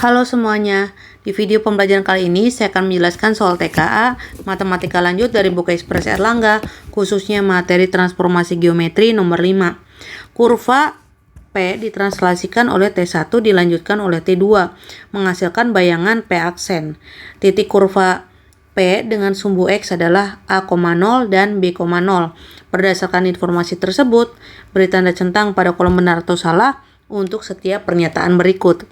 Halo semuanya, di video pembelajaran kali ini saya akan menjelaskan soal TKA, matematika lanjut dari buku Ekspres Erlangga, khususnya materi transformasi geometri nomor 5. Kurva P ditranslasikan oleh T1 dilanjutkan oleh T2, menghasilkan bayangan P aksen. Titik kurva P dengan sumbu X adalah A,0 dan B,0. Berdasarkan informasi tersebut, beri tanda centang pada kolom benar atau salah untuk setiap pernyataan berikut.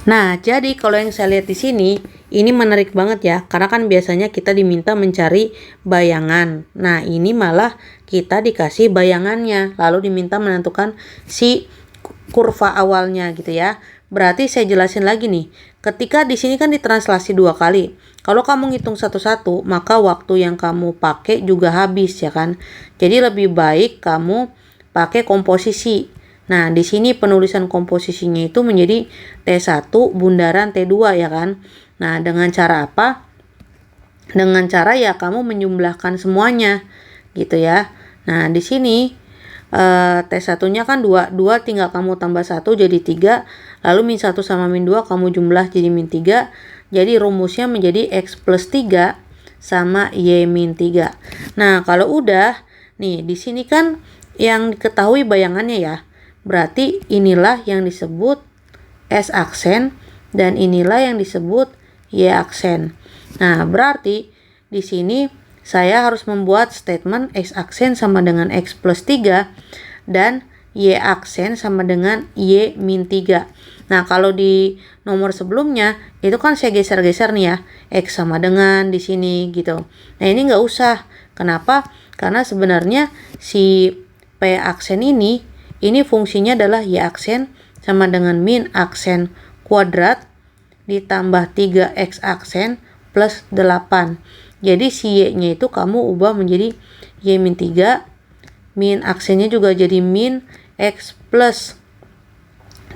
Nah, jadi kalau yang saya lihat di sini, ini menarik banget ya, karena kan biasanya kita diminta mencari bayangan. Nah, ini malah kita dikasih bayangannya, lalu diminta menentukan si kurva awalnya gitu ya. Berarti saya jelasin lagi nih, ketika di sini kan ditranslasi 2 kali. Kalau kamu ngitung satu-satu, maka waktu yang kamu pakai juga habis ya kan. Jadi lebih baik kamu pakai komposisi. Nah, di sini penulisan komposisinya itu menjadi T1 bundaran T2 ya kan. Nah, dengan cara apa? Dengan cara ya kamu menjumlahkan semuanya gitu ya. Nah, di sini T1-nya kan 2 tinggal kamu tambah 1 jadi 3, lalu min 1 sama min 2 kamu jumlah jadi min 3. Jadi rumusnya menjadi X plus 3 sama Y min 3. Nah, kalau udah nih di sini kan yang diketahui bayangannya ya. Berarti inilah yang disebut S aksen dan inilah yang disebut Y aksen. Nah, berarti di sini saya harus membuat statement X aksen sama dengan X plus 3 dan Y aksen sama dengan Y min 3. Nah, kalau di nomor sebelumnya itu kan saya geser-geser nih ya. X sama dengan di sini gitu. Nah, ini nggak usah. Kenapa? Karena sebenarnya si P aksen ini fungsinya adalah Y aksen sama dengan min aksen kuadrat ditambah 3X aksen plus 8. Jadi si Y-nya itu kamu ubah menjadi Y min 3. Min aksennya juga jadi min X plus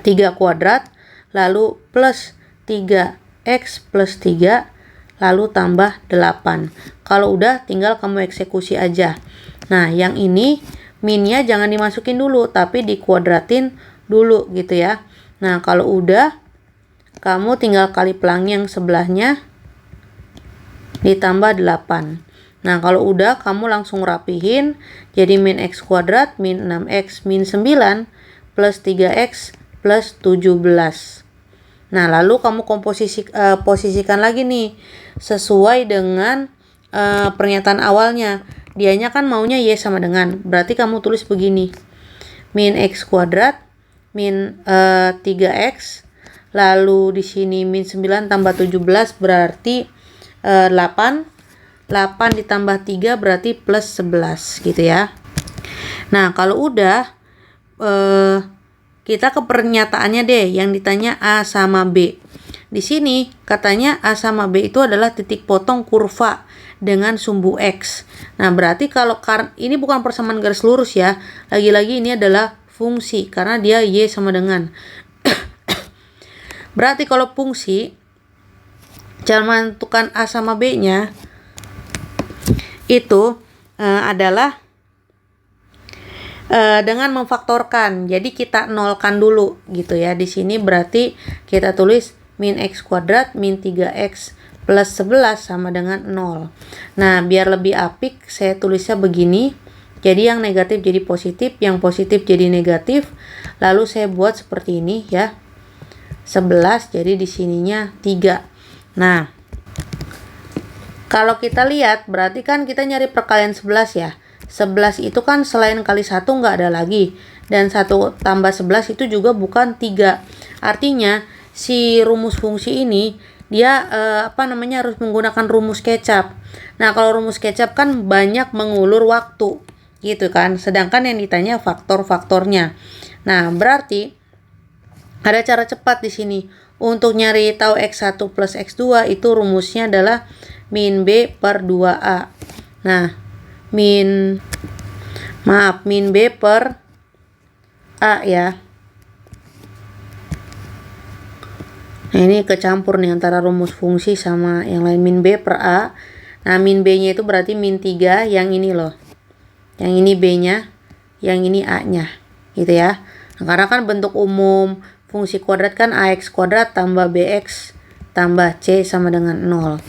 3 kuadrat. Lalu plus 3X plus 3. Lalu tambah 8. Kalau udah tinggal kamu eksekusi aja. Nah, yang ini minnya jangan dimasukin dulu, tapi dikuadratin dulu gitu ya. Nah, kalau udah, kamu tinggal kali pelangi yang sebelahnya ditambah 8. Nah, kalau udah, kamu langsung rapihin. Jadi min X kuadrat, min 6X, min 9, plus 3X, plus 17. Nah, lalu kamu posisikan lagi nih, sesuai dengan pernyataan awalnya. Dianya kan maunya Y sama dengan, berarti kamu tulis begini. Min X kuadrat, min 3X, lalu di sini min 9 tambah 17 berarti 8. 8 ditambah 3 berarti plus 11 gitu ya. Nah, kalau udah kita ke pernyataannya deh, yang ditanya A sama B. Di sini katanya A sama B itu adalah titik potong kurva dengan sumbu X. Nah, berarti kalau ini bukan persamaan garis lurus ya. Lagi-lagi ini adalah fungsi karena dia Y sama dengan. Berarti kalau fungsi, cara menentukan A sama B-nya itu adalah dengan memfaktorkan. Jadi kita nolkan dulu gitu ya. Di sini berarti kita tulis min X kuadrat min 3X plus 11 sama dengan 0. Nah, biar lebih apik saya tulisnya begini. Jadi yang negatif jadi positif, yang positif jadi negatif. Lalu saya buat seperti ini ya. 11 jadi di sininya 3. Nah, kalau kita lihat berarti kan kita nyari perkalian 11 ya. 11 itu kan selain kali 1 nggak ada lagi. Dan 1 tambah 11 itu juga bukan 3. Artinya si rumus fungsi ini dia harus menggunakan rumus kecap. Nah, kalau rumus kecap kan banyak mengulur waktu gitu kan. Sedangkan yang ditanya faktor-faktornya. Nah, berarti ada cara cepat di sini. Untuk nyari tahu X1 plus X2 itu rumusnya adalah min B per 2A. Nah, min B per A ya. Nah, ini kecampur nih antara rumus fungsi sama yang lain, min B per A. Nah, min B-nya itu berarti min 3, yang ini loh. Yang ini B-nya, yang ini A-nya. Gitu ya. Nah, karena kan bentuk umum fungsi kuadrat kan AX kuadrat tambah BX tambah C sama dengan 0.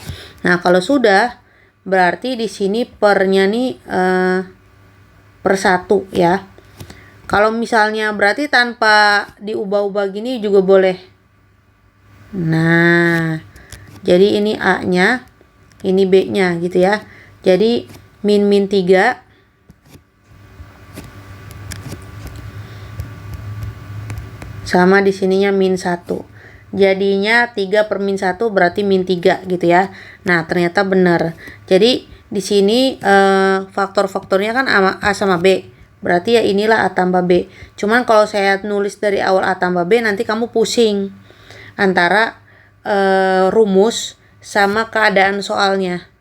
Nah, kalau sudah, berarti di sini pernya nih per 1 ya. Kalau misalnya berarti tanpa diubah-ubah gini juga boleh. Nah, jadi ini A-nya, ini B-nya gitu ya. Jadi min 3 sama di sininya min 1. Jadinya 3 per min 1 berarti min 3 gitu ya. Nah, ternyata benar. Jadi di sini faktor-faktornya kan A sama B. Berarti ya inilah A tambah B. Cuman kalau saya nulis dari awal A tambah B, nanti kamu pusing antara rumus sama keadaan soalnya.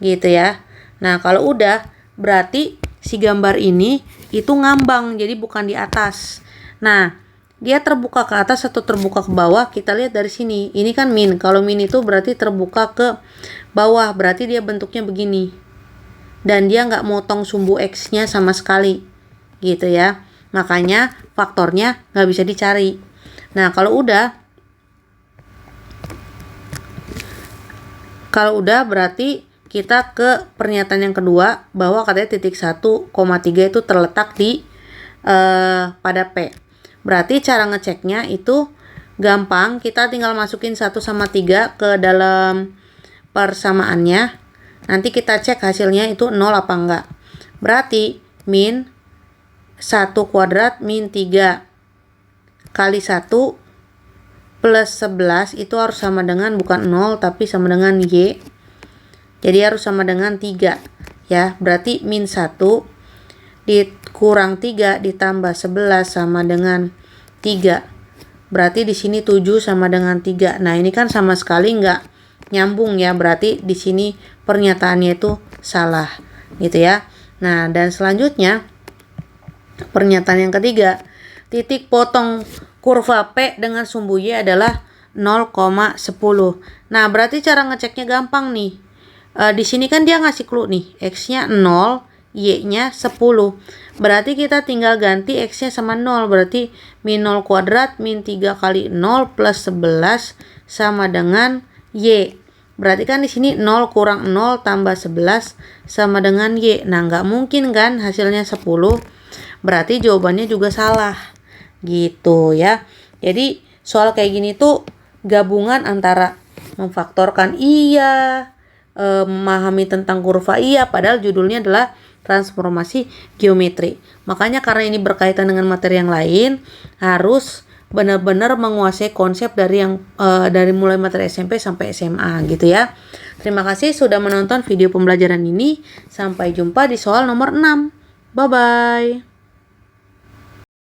Gitu ya. Nah, kalau udah berarti si gambar ini itu ngambang, jadi bukan di atas. Nah, dia terbuka ke atas atau terbuka ke bawah, kita lihat dari sini. Ini kan min. Kalau min itu berarti terbuka ke bawah, berarti dia bentuknya begini. Dan dia nggak motong sumbu X-nya sama sekali. Gitu ya. Makanya faktornya nggak bisa dicari. Nah, kalau udah berarti kita ke pernyataan yang kedua, bahwa katanya titik 1,3 itu terletak di pada P. Berarti cara ngeceknya itu gampang, kita tinggal masukin 1 sama 3 ke dalam persamaannya. Nanti kita cek hasilnya itu 0 apa enggak. Berarti min 1 kuadrat min 3 kali 1 plus 11 itu harus sama dengan bukan 0 tapi sama dengan Y. Jadi harus sama dengan 3 ya. Berarti min 1 dikurang 3 ditambah 11 sama dengan 3. Berarti di sini 7 sama dengan 3. Nah, ini kan sama sekali nggak nyambung ya. Berarti di sini pernyataannya itu salah gitu ya. Nah, dan selanjutnya pernyataan yang ketiga, titik potong kurva P dengan sumbu Y adalah 0,10. Nah, berarti cara ngeceknya gampang nih. Di sini kan dia ngasih clue nih, X-nya 0, Y-nya 10. Berarti kita tinggal ganti X-nya sama 0. Berarti min 0 kuadrat min 3 kali 0 plus 11 sama dengan Y. Berarti kan di sini 0 kurang 0 tambah 11 sama dengan Y. Nah, nggak mungkin kan hasilnya 10. Berarti jawabannya juga salah. Gitu ya. Jadi soal kayak gini tuh gabungan antara memfaktorkan iya, memahami tentang kurva iya, padahal judulnya adalah transformasi geometri. Makanya karena ini berkaitan dengan materi yang lain, harus benar-benar menguasai konsep dari mulai materi SMP sampai SMA gitu ya. Terima kasih sudah menonton video pembelajaran ini. Sampai jumpa di soal nomor 6. Bye bye.